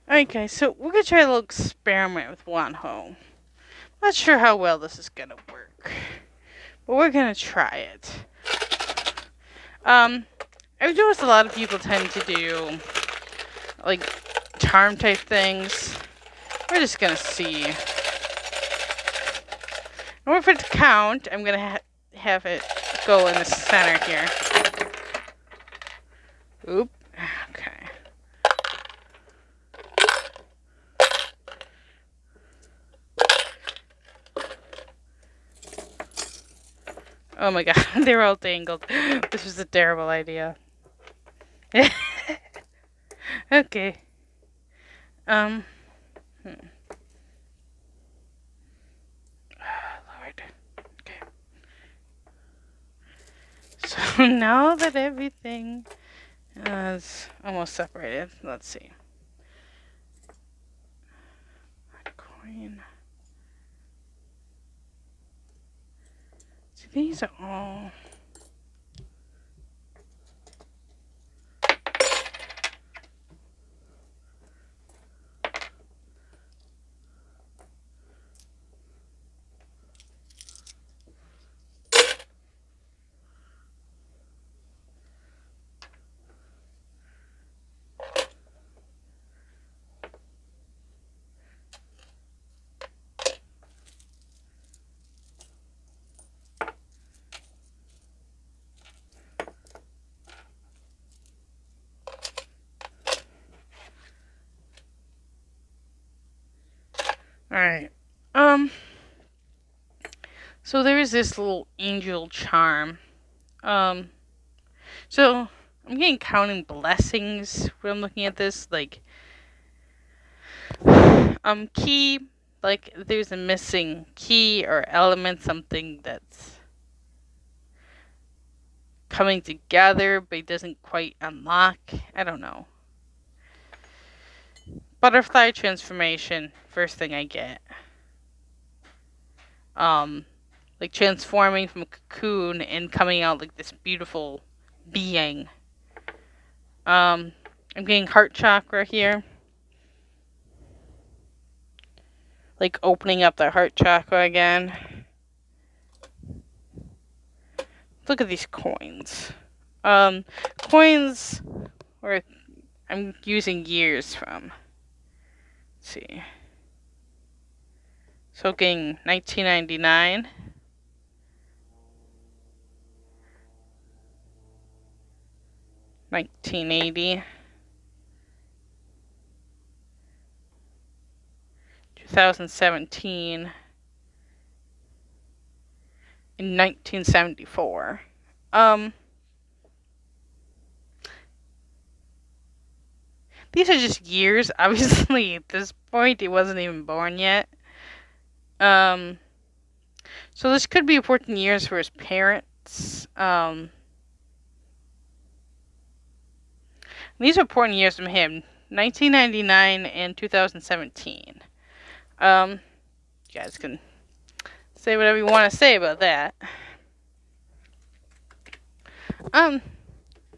Alright guys, so we're gonna try a little experiment with Wonho. Not sure how well this is gonna work, but we're gonna try it. I've noticed a lot of people tend to do like charm type things. We're just gonna see. In order for it to count, I'm gonna have it go in the center here. Oop. Okay. Oh my god, they're all tangled. This was a terrible idea. Okay. Lord. Okay. So now that everything is almost separated, let's see. Coin. See, these are all. Alright. So there is this little angel charm. So I'm getting counting blessings when I'm looking at this. Like, key, like there's a missing key or element, something that's coming together but it doesn't quite unlock. I don't know. Butterfly transformation, first thing I get. Like transforming from a cocoon and coming out like this beautiful being. I'm getting heart chakra here. Like opening up the heart chakra again. Look at these coins. Coins where I'm using years from. Let's see. So getting 1999. 1980. 2017. In 1974. These are just years. Obviously, at this point, it wasn't even born yet. So this could be important years for his parents. These are important years from him. 1999 and 2017. You guys can say whatever you want to say about that.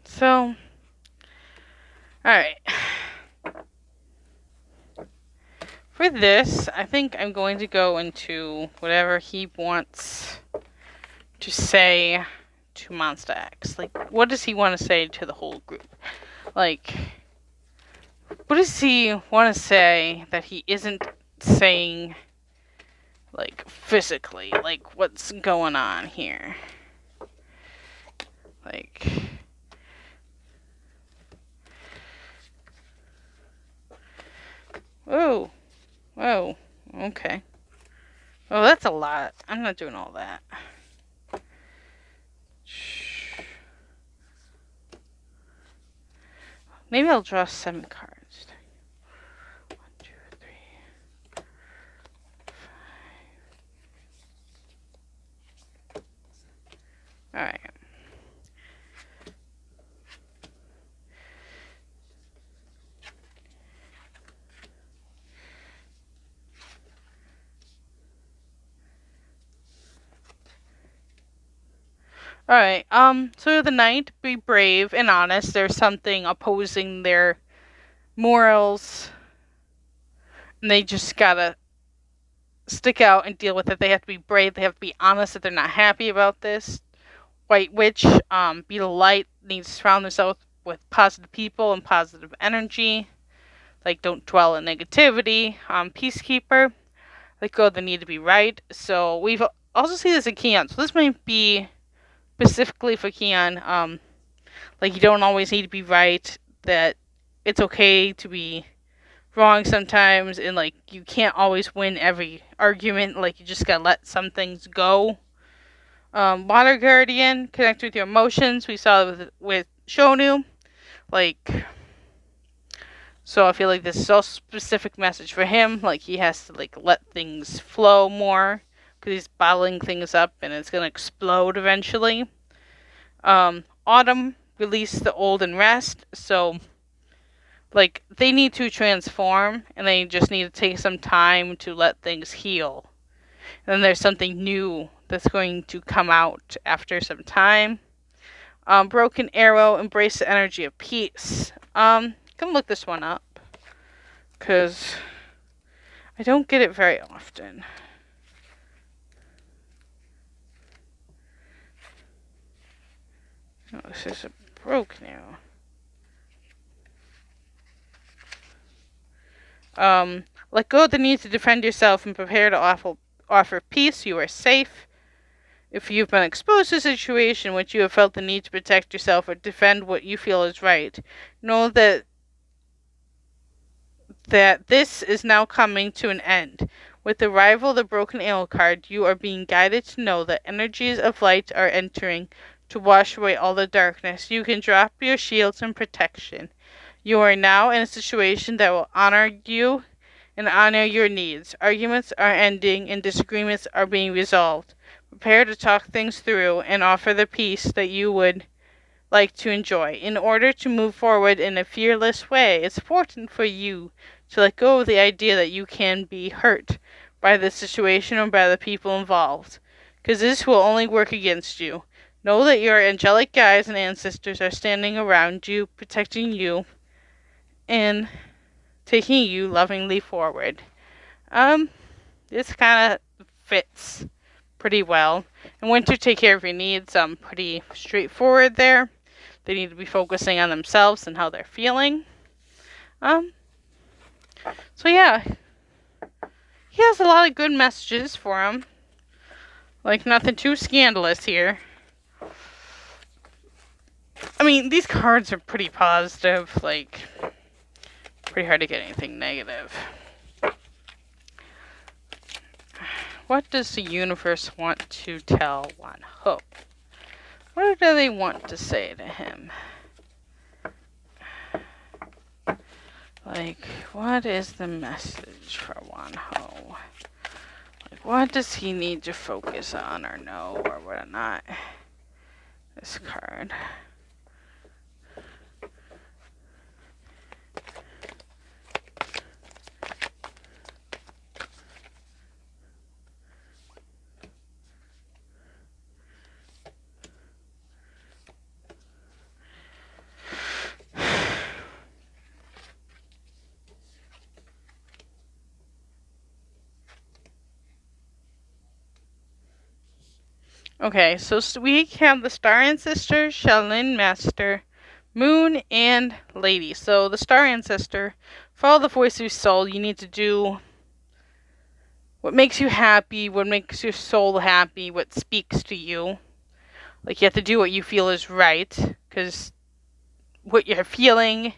So, alright. For this, I think I'm going to go into whatever he wants to say to Monster X. Like, what does he want to say to the whole group? Like, what does he want to say that he isn't saying, like, physically? Like, what's going on here? Like, whoa, okay. Oh, that's a lot. I'm not doing all that. Maybe I'll draw 7 cards. 1, 2, 3, 5. Alright. Alright, so the knight, be brave and honest. There's something opposing their morals. and they just gotta stick out and deal with it. They have to be brave. They have to be honest that they're not happy about this. White Witch, be the light, needs to surround themselves with positive people and positive energy. Like, don't dwell in negativity. Peacekeeper, let go of the need to be right. So we've also seen this in Keon. So this might be specifically for Keon. Like, you don't always need to be right. That it's okay to be wrong sometimes, and like you can't always win every argument. Like, you just gotta let some things go. Water Guardian, connect with your emotions. We saw it with Shonu. Like, so I feel like this is a specific message for him. Like, he has to like let things flow more because he's bottling things up and it's gonna explode eventually. Autumn, release the old and rest. So like they need to transform and they just need to take some time to let things heal. And then there's something new that's going to come out after some time. Broken Arrow, embrace the energy of peace. Gonna look this one up because I don't get it very often. Oh, this is a Broken Arrow. Let go of the need to defend yourself and prepare to offer peace. You are safe. If you've been exposed to a situation in which you have felt the need to protect yourself or defend what you feel is right, know that this is now coming to an end. With the arrival of the Broken Arrow card, you are being guided to know that energies of light are entering to wash away all the darkness. You can drop your shields and protection. You are now in a situation that will honor you and honor your needs. Arguments are ending and disagreements are being resolved. Prepare to talk things through and offer the peace that you would like to enjoy. In order to move forward in a fearless way, it's important for you to let go of the idea that you can be hurt by the situation or by the people involved, because this will only work against you. Know that your angelic guides and ancestors are standing around you, protecting you, and taking you lovingly forward. This kind of fits pretty well. And Winter, take care of your needs. Pretty straightforward there. They need to be focusing on themselves and how they're feeling. So yeah, he has a lot of good messages for him. Like, nothing too scandalous here. I mean, these cards are pretty positive. Like, pretty hard to get anything negative. What does the universe want to tell Wonho? What do they want to say to him? Like, what is the message for Wonho? Like, what does he need to focus on or know or what not? This card. Okay, so we have the Star Ancestor, Shaolin Master, Moon, and Lady. So the Star Ancestor, follow the voice of your soul. You need to do what makes you happy, what makes your soul happy, what speaks to you. Like, you have to do what you feel is right, because what you're feeling,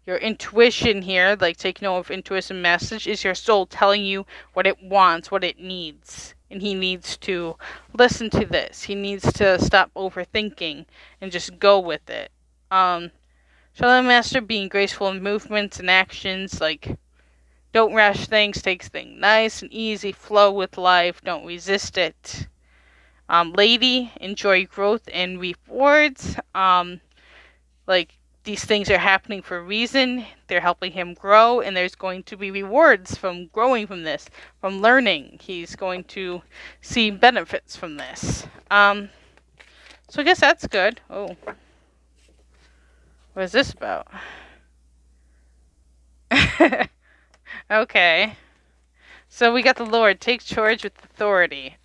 your intuition here, like take note of intuition message, is your soul telling you what it wants, what it needs. And he needs to listen to this. He needs to stop overthinking and just go with it. Shadow Master, being graceful in movements and actions, like don't rush things, take things nice and easy, flow with life, don't resist it. Lady, enjoy growth and rewards. Like, these things are happening for a reason. They're helping him grow, and there's going to be rewards from growing from this, from learning. He's going to see benefits from this. So I guess that's good. Oh. What is this about? Okay. So we got the Lord. Take charge with authority.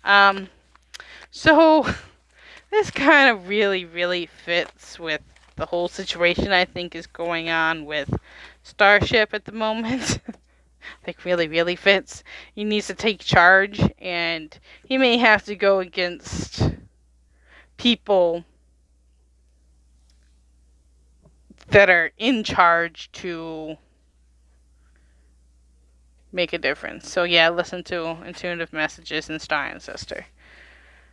So this kind of really, really fits with the whole situation I think is going on with Starship at the moment. Like really, really fits. He needs to take charge, and he may have to go against people that are in charge to make a difference. So yeah, listen to Intuitive Messages and Star Ancestor.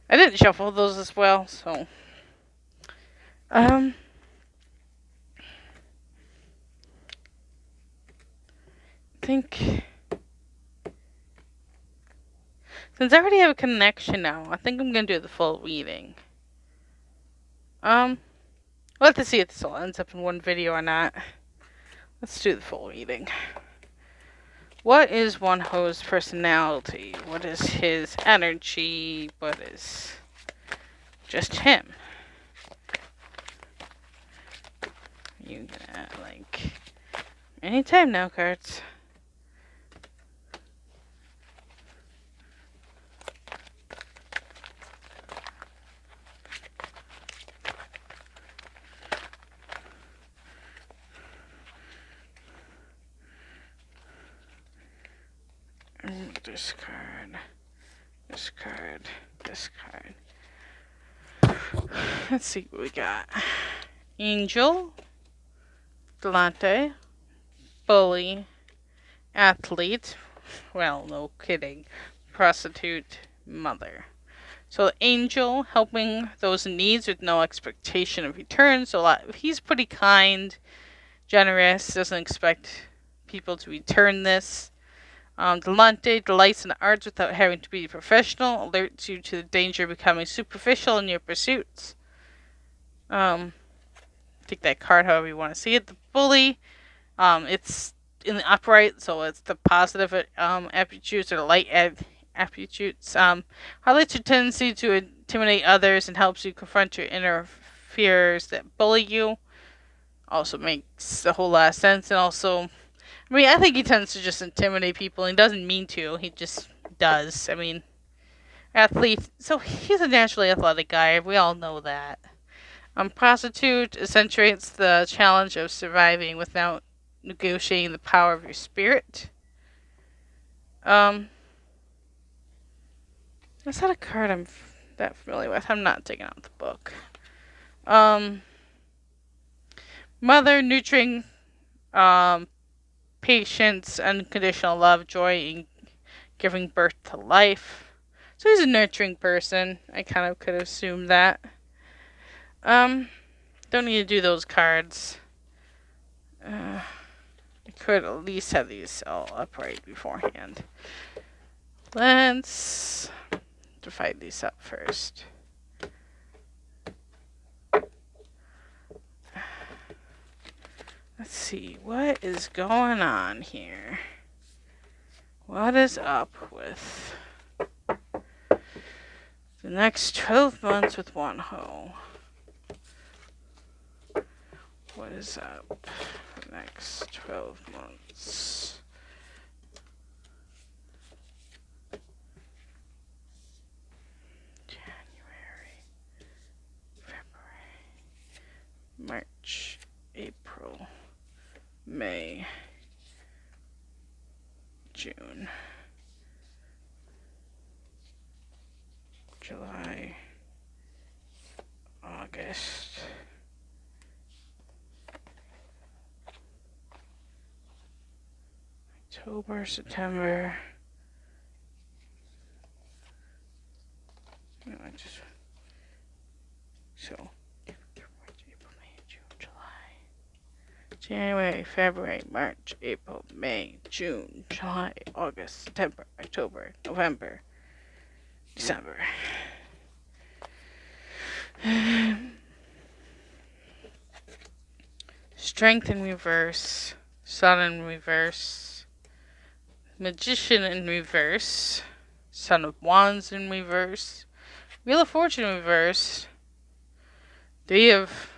I didn't shuffle those as well, so I think since I already have a connection now, I think I'm gonna do the full reading. We'll have to see if this all ends up in one video or not. Let's do the full reading. What is Wonho's personality? What is his energy? What is just him? You got like anytime now, cards. This card, this card, this card. Let's see what we got. Angel, Delante, bully, athlete, well, no kidding, prostitute, mother. So angel, helping those in need with no expectation of return. So he's pretty kind, generous, doesn't expect people to return this. Delante delights in the arts without having to be professional, alerts you to the danger of becoming superficial in your pursuits. Take that card however you want to see it. The bully, it's in the upright, so it's the positive attributes or the light attributes. Highlights your tendency to intimidate others and helps you confront your inner fears that bully you. Also makes a whole lot of sense, and also I mean, I think he tends to just intimidate people. He doesn't mean to. He just does. I mean, athlete. So he's a naturally athletic guy. We all know that. Prostitute accentuates the challenge of surviving without negotiating the power of your spirit. That's not a card I'm that familiar with. I'm not taking out the book. Mother, nurturing, patience, unconditional love, joy in giving birth to life. So he's a nurturing person. I kind of could assume that. Don't need to do those cards. I could at least have these all upright beforehand. Let's divide these up first. Let's see, what is going on here? What is up with the next 12 months with Wonho? What is up for the next 12 months? January, February, March, April, May, June, July, August, October, September. No, I just so March, April, May, June, July, January, February, March, April, May, June, July, August, September, October, November, December. Strength in reverse, Sun in reverse, Magician in reverse, Son of Wands in reverse, Wheel of Fortune in reverse, Three of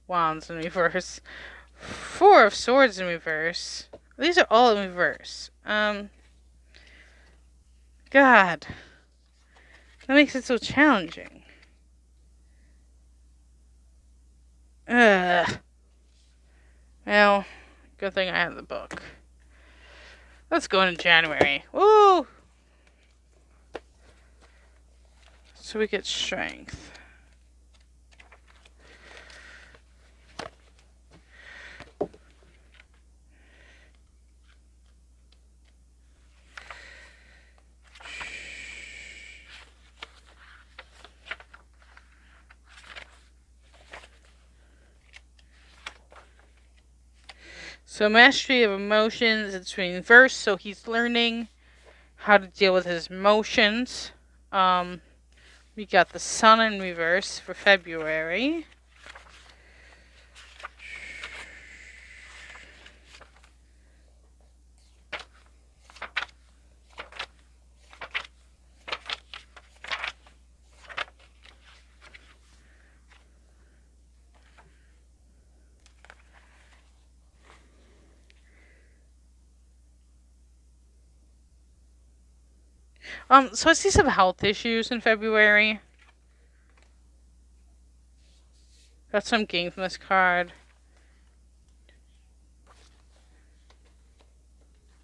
Wands in reverse, Four of Swords in reverse, These are all in reverse. God. That makes it so challenging. Ugh. Well, good thing I have the book. Let's go into January. Woo! So we get strength. So mastery of emotions, it's reverse, so he's learning how to deal with his emotions. We got the sun in reverse for February. So I see some health issues in February. That's what I'm getting from this card.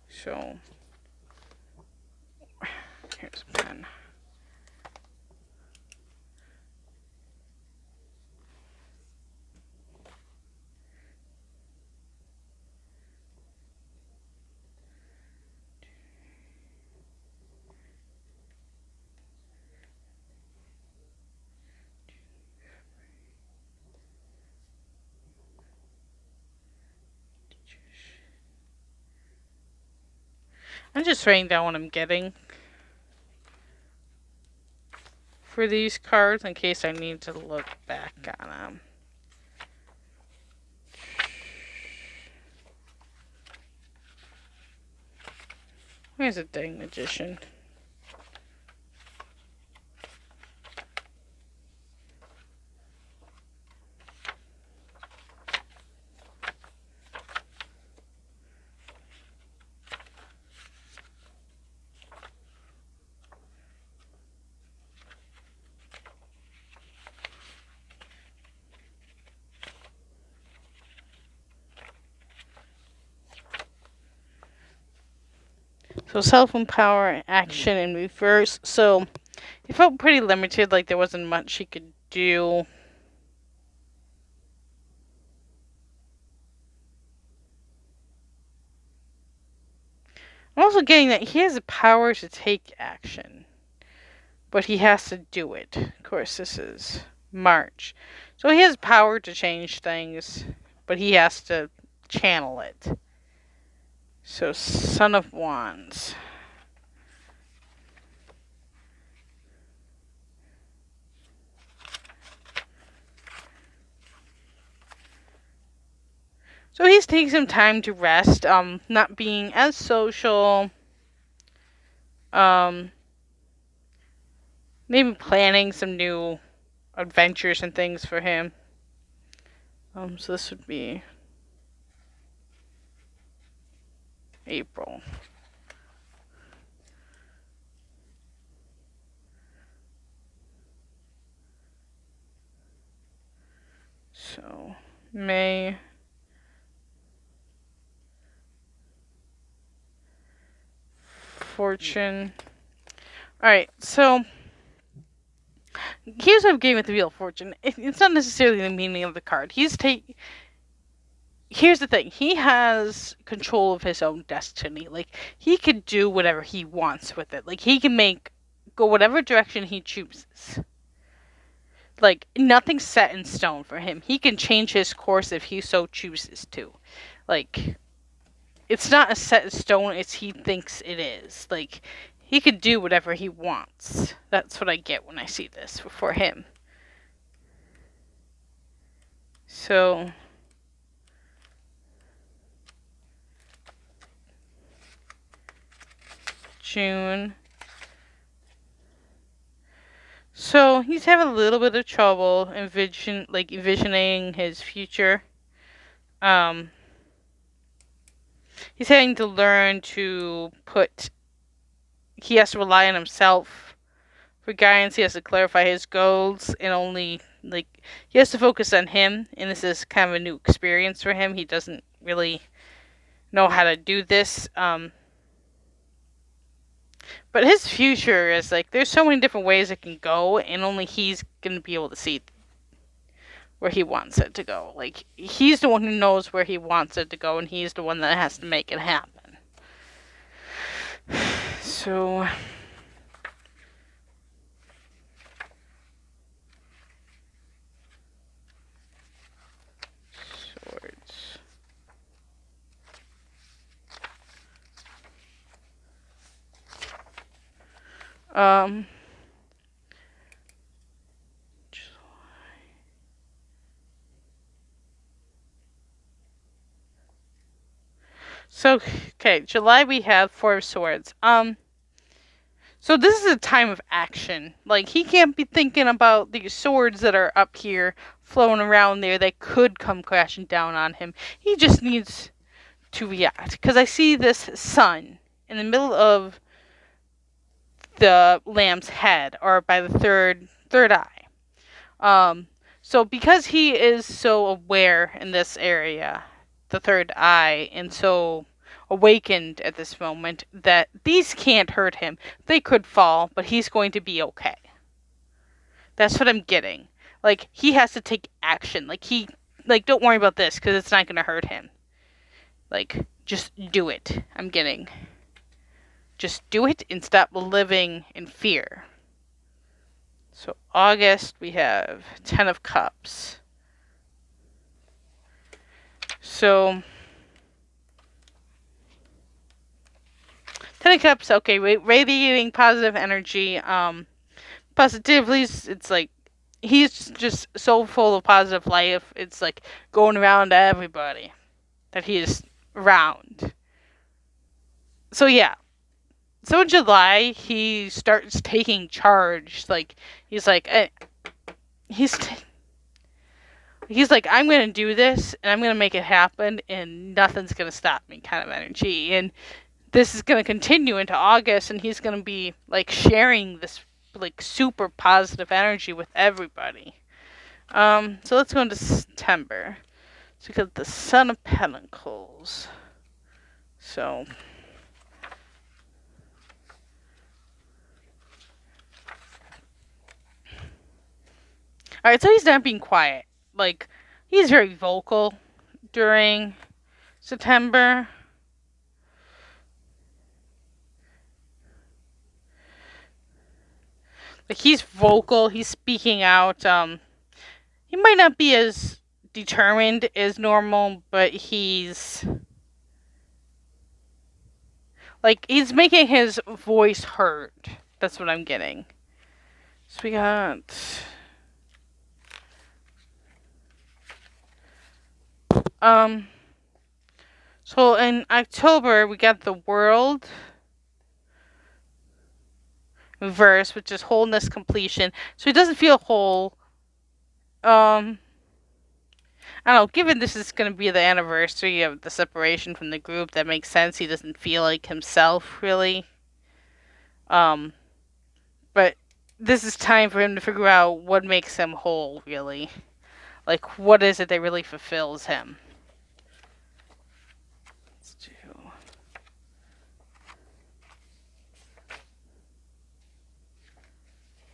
So, here's a pen. I'm just writing down what I'm getting for these cards in case I need to look back on them. Where's a dang magician? So self-empower, action in reverse. So he felt pretty limited, like there wasn't much he could do. I'm also getting that he has the power to take action, but he has to do it. Of course, this is March. So he has power to change things, but he has to channel it. So Son of Wands. So he's taking some time to rest, not being as social, maybe planning some new adventures and things for him. So this would be April. So May. Fortune. Alright, so here's what I'm getting with the Wheel of Fortune. It's not necessarily the meaning of the card. Here's the thing. He has control of his own destiny. Like, he could do whatever he wants with it. Like, he can go whatever direction he chooses. Like, nothing's set in stone for him. He can change his course if he so chooses to. Like, it's not a set in stone as he thinks it is. Like, he could do whatever he wants. That's what I get when I see this for him. So June. So he's having a little bit of trouble envisioning his future. He's he's having to learn to he has to rely on himself for guidance. He has to clarify his goals and only, he has to focus on him. And this is kind of a new experience for him. He doesn't really know how to do this. But his future is there's so many different ways it can go, and only he's going to be able to see where he wants it to go. He's the one who knows where he wants it to go, and he's the one that has to make it happen. So, swords. So, okay, July we have Four of Swords. So this is a time of action. He can't be thinking about these swords that are up here, flowing around there, that could come crashing down on him. He just needs to react. Because I see this sun in the middle of the lamb's head, or by the third eye. So because he is so aware in this area, the third eye, and so awakened at this moment, that these can't hurt him. They could fall, but he's going to be okay. That's what I'm getting. He has to take action. Don't worry about this, because it's not going to hurt him. Just do it. I'm getting. Just do it and stop living in fear. So August, we have 10 of Cups. So 10 of Cups, okay, radiating positive energy. Positively, it's he's just so full of positive life. It's going around to everybody that he's around. So yeah. So in July, he starts taking charge. He's I'm going to do this, and I'm going to make it happen, and nothing's going to stop me kind of energy. And this is going to continue into August, and he's going to be, sharing this, super positive energy with everybody. So let's go into September. So we got the Son of Pentacles. So... Alright, so he's not being quiet. He's very vocal during September. He's vocal, he's speaking out. He might not be as determined as normal, but he's he's making his voice heard. That's what I'm getting. So we got... So in October, we got the World reverse, which is wholeness, completion. So he doesn't feel whole. I don't know, given this is going to be the anniversary of the separation from the group, that makes sense. He doesn't feel like himself, really. But this is time for him to figure out what makes him whole, really. What is it that really fulfills him? Let's do...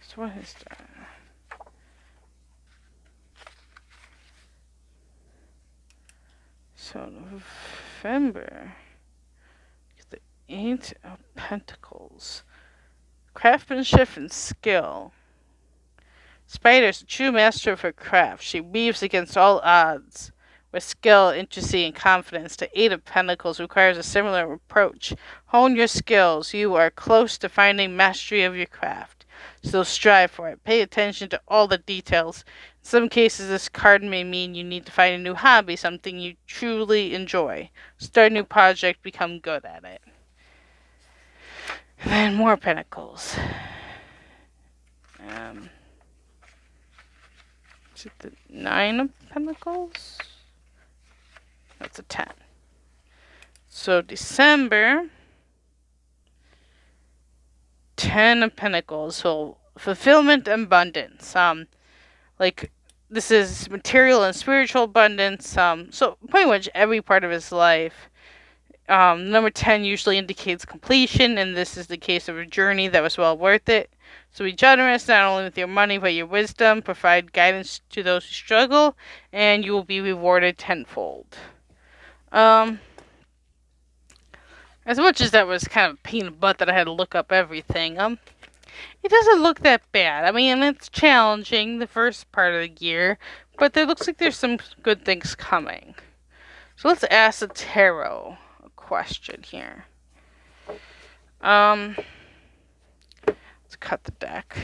So what is that? So November, the 8 of Pentacles, craftsmanship and skill. Spider is a true master of her craft. She weaves against all odds with skill, intricacy, and confidence. The 8 of Pentacles requires a similar approach. Hone your skills. You are close to finding mastery of your craft. So strive for it. Pay attention to all the details. In some cases, this card may mean you need to find a new hobby, something you truly enjoy. Start a new project, become good at it. And then more Pentacles. Is it the 9 of Pentacles? That's a 10. So December, 10 of Pentacles. So fulfillment and abundance. Like this is material and spiritual abundance. So pretty much every part of his life. Number 10 usually indicates completion, and this is the case of a journey that was well worth it. So be generous not only with your money but your wisdom. Provide guidance to those who struggle, and you will be rewarded tenfold. As much as that was kind of a pain in the butt that I had to look up everything, it doesn't look that bad. I mean, it's challenging the first part of the year, but there looks like there's some good things coming. So let's ask the tarot a question here. Let's cut the deck.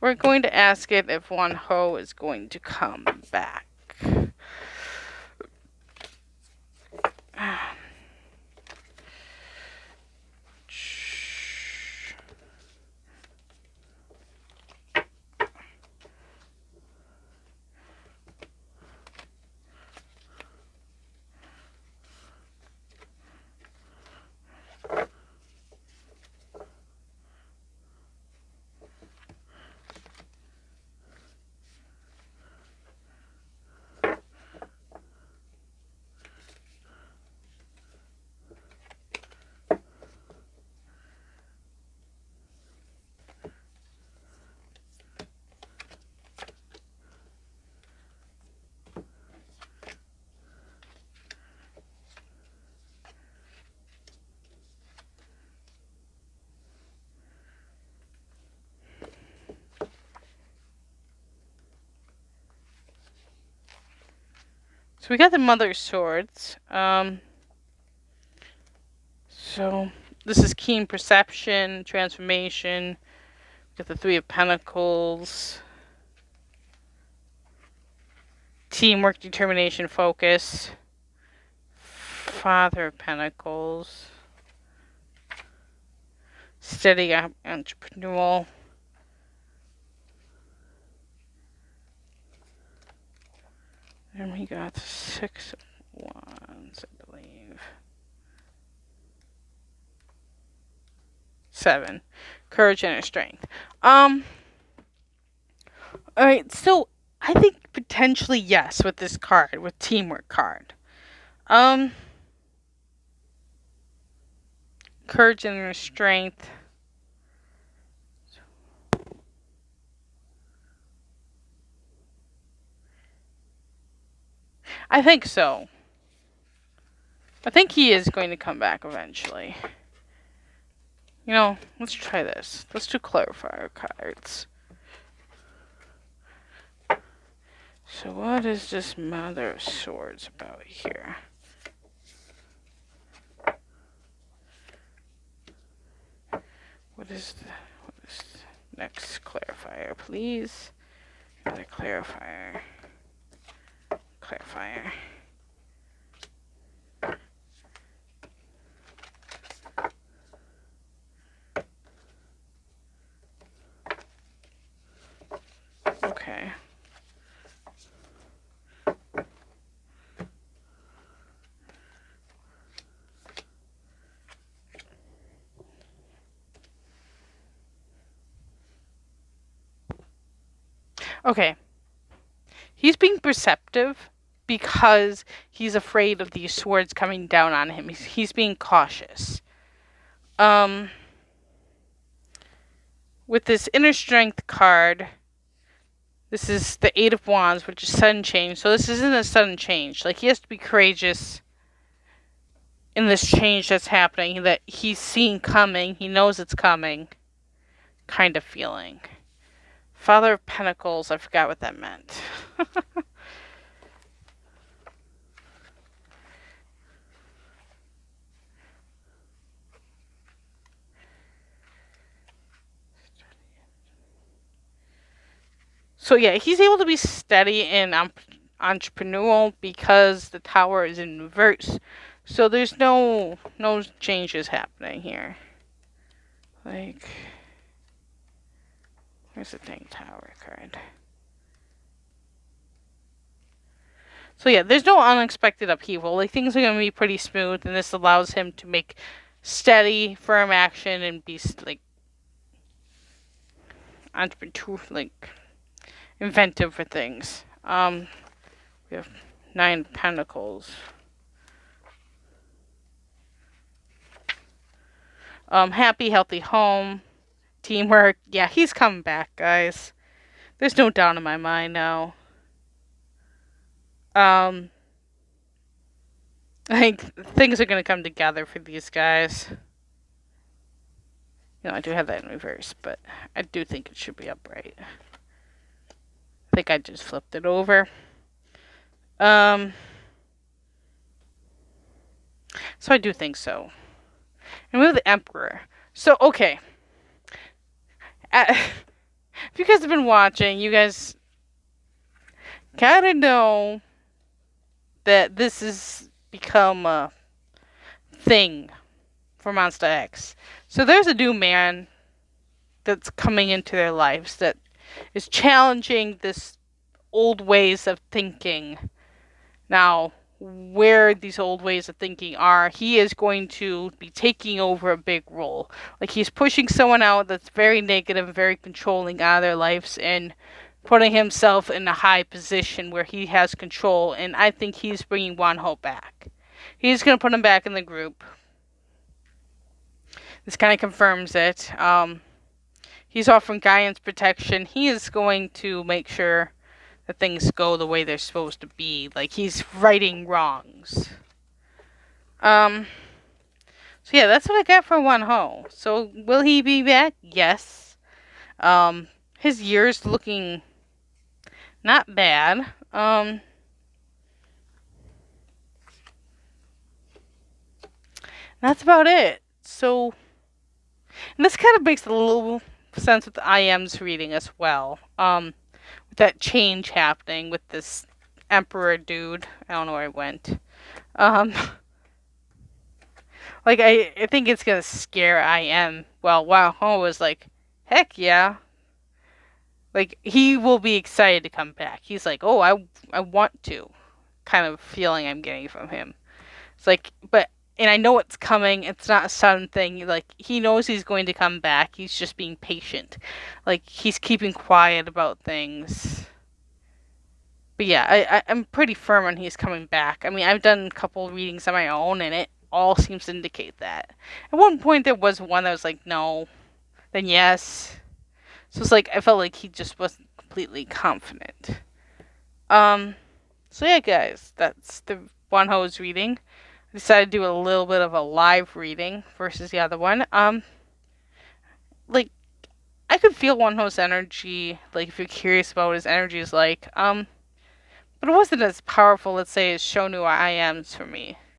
We're going to ask it if Wonho is going to come back. So we got the Mother of Swords. So this is keen perception, transformation. We got the Three of Pentacles. Teamwork, determination, focus. Father of Pentacles. Steady, entrepreneurial. And we got the Six of Wands, I believe. 7. Courage and strength. Alright, so I think potentially yes with this card, with teamwork card. Courage and strength. I think so. I think he is going to come back eventually. You know, let's try this. Let's do clarifier cards. So what is this Mother of Swords about here? What is the next clarifier, please? Another clarifier. Clarifier. Okay. Okay. He's being perceptive because he's afraid of these swords coming down on him. He's being cautious. With this inner strength card, this is the Eight of Wands, which is sudden change. So this isn't a sudden change. Like, he has to be courageous in this change that's happening, that he's seeing coming. He knows it's coming. Kind of feeling. Father of Pentacles, I forgot what that meant. So yeah, he's able to be steady and entrepreneurial because the Tower is in reverse. So there's no changes happening here. Like, where's the dang Tower card? So yeah, there's no unexpected upheaval. Like things are gonna be pretty smooth, and this allows him to make steady, firm action and be like entrepreneur, like inventive for things. We have 9 Pentacles. Happy, healthy home, teamwork. Yeah, he's coming back, guys. There's no doubt in my mind now. I think things are gonna come together for these guys. I do have that in reverse, but I do think it should be upright. I think I just flipped it over. So I do think so. And we have the Emperor. So, okay. If you guys have been watching, you guys kind of know that this has become a thing for Monster X. So there's a new man that's coming into their lives that is challenging this old ways of thinking. Now, where these old ways of thinking are, he is going to be taking over a big role. Like he's pushing someone out that's very negative and very controlling out of their lives and putting himself in a high position where he has control. And I think he's bringing Wonho back. He's going to put him back in the group. This kind of confirms it. He's offering guidance, protection. He is going to make sure that things go the way they're supposed to be. Like he's righting wrongs. So yeah, that's what I got for Wonho. So will he be back? Yes. His year's looking not bad. That's about it. So, and this kind of makes a little sense with the IM's reading as well. With that change happening with this Emperor dude. I don't know where I went. Like I think it's gonna scare IM. Well, Wonho was like, heck yeah. Like he will be excited to come back. He's like, oh, I want to. Kind of feeling I'm getting from him. It's like, and I know it's coming. It's not a sudden thing. Like he knows he's going to come back. He's just being patient. Like he's keeping quiet about things. But yeah, I'm pretty firm on he's coming back. I mean, I've done a couple readings on my own, and it all seems to indicate that. At one point, there was one that was like, no, then yes. So it's like, I felt like he just wasn't completely confident. So yeah, guys, that's the Wonho's reading. I decided to do a little bit of a live reading versus the other one. Like, I could feel Wonho's energy, like, if you're curious about what his energy is like. But it wasn't as powerful, let's say, as Shonu or IM's for me.